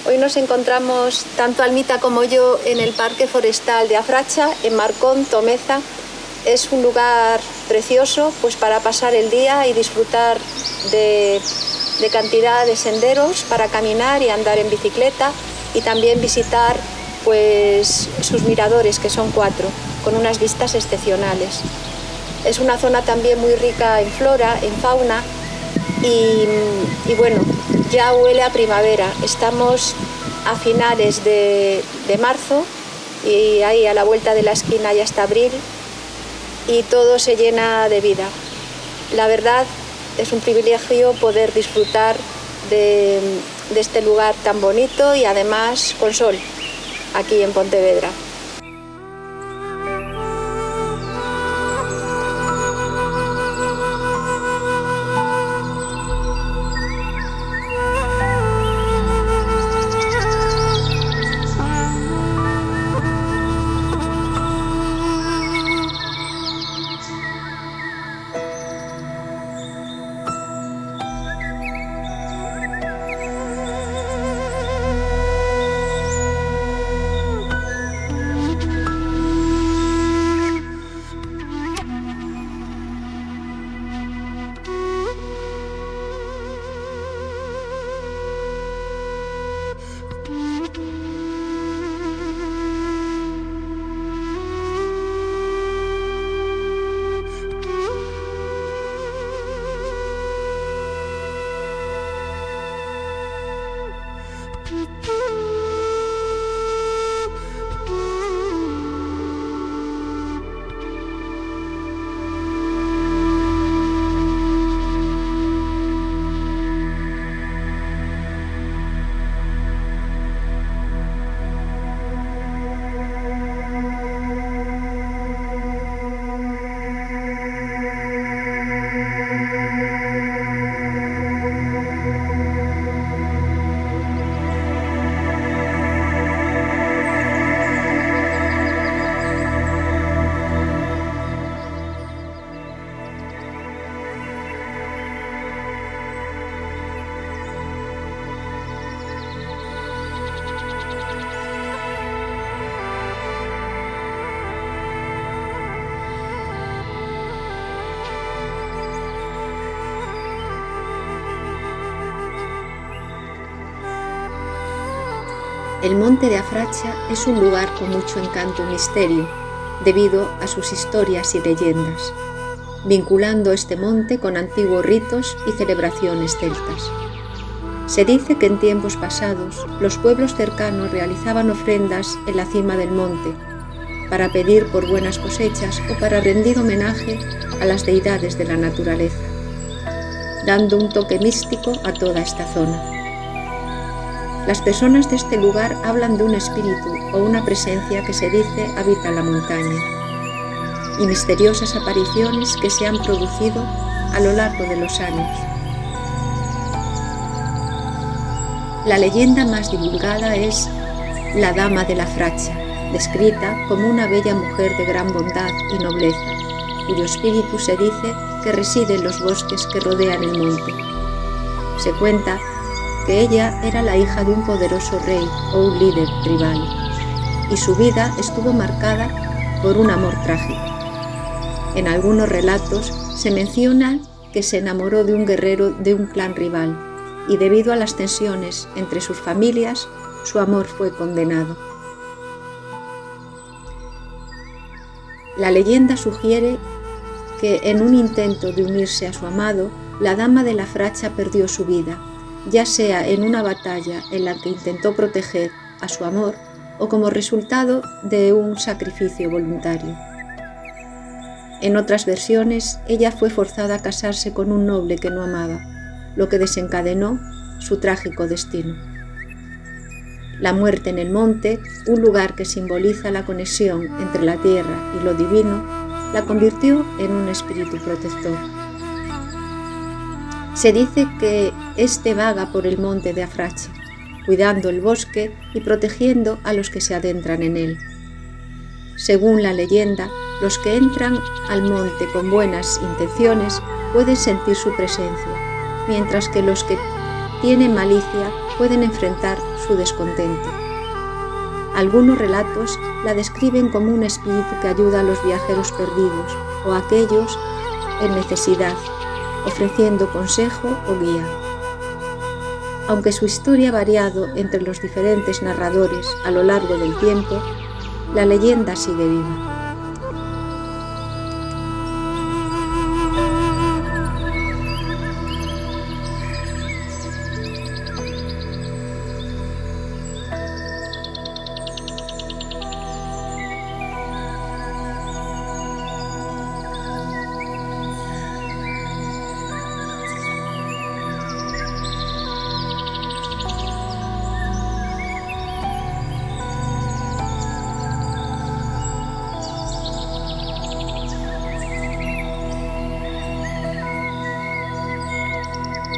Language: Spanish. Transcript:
Hoy nos encontramos, tanto Almita como yo, en el Parque Forestal de Afracha, en Marcón, Tomeza. Es un lugar precioso pues, para pasar el día y disfrutar de cantidad de senderos para caminar y andar en bicicleta, y también visitar pues, sus miradores, que son 4, con unas vistas excepcionales. Es una zona también muy rica en flora, en fauna, y bueno, ya huele a primavera. Estamos a finales de marzo y ahí a la vuelta de la esquina ya está abril y todo se llena de vida. La verdad es un privilegio poder disfrutar de este lugar tan bonito y además con sol aquí en Pontevedra. El monte de Afracha es un lugar con mucho encanto y misterio, debido a sus historias y leyendas, vinculando este monte con antiguos ritos y celebraciones celtas. Se dice que en tiempos pasados los pueblos cercanos realizaban ofrendas en la cima del monte para pedir por buenas cosechas o para rendir homenaje a las deidades de la naturaleza, dando un toque místico a toda esta zona. Las personas de este lugar hablan de un espíritu o una presencia que se dice habita la montaña, y misteriosas apariciones que se han producido a lo largo de los años. La leyenda más divulgada es la Dama de la Afracha, descrita como una bella mujer de gran bondad y nobleza, cuyo espíritu se dice que reside en los bosques que rodean el monte. Se cuenta que ella era la hija de un poderoso rey o un líder tribal, y su vida estuvo marcada por un amor trágico. En algunos relatos se menciona que se enamoró de un guerrero de un clan rival, y debido a las tensiones entre sus familias, su amor fue condenado. La leyenda sugiere que en un intento de unirse a su amado, la Dama de la Afracha perdió su vida, ya sea en una batalla en la que intentó proteger a su amor o como resultado de un sacrificio voluntario. En otras versiones, ella fue forzada a casarse con un noble que no amaba, lo que desencadenó su trágico destino. La muerte en el monte, un lugar que simboliza la conexión entre la tierra y lo divino, la convirtió en un espíritu protector. Se dice que éste vaga por el monte de Afracha, cuidando el bosque y protegiendo a los que se adentran en él. Según la leyenda, los que entran al monte con buenas intenciones pueden sentir su presencia, mientras que los que tienen malicia, pueden enfrentar su descontento. Algunos relatos la describen como un espíritu que ayuda a los viajeros perdidos o a aquellos en necesidad, ofreciendo consejo o guía. Aunque su historia ha variado entre los diferentes narradores a lo largo del tiempo, la leyenda sigue viva.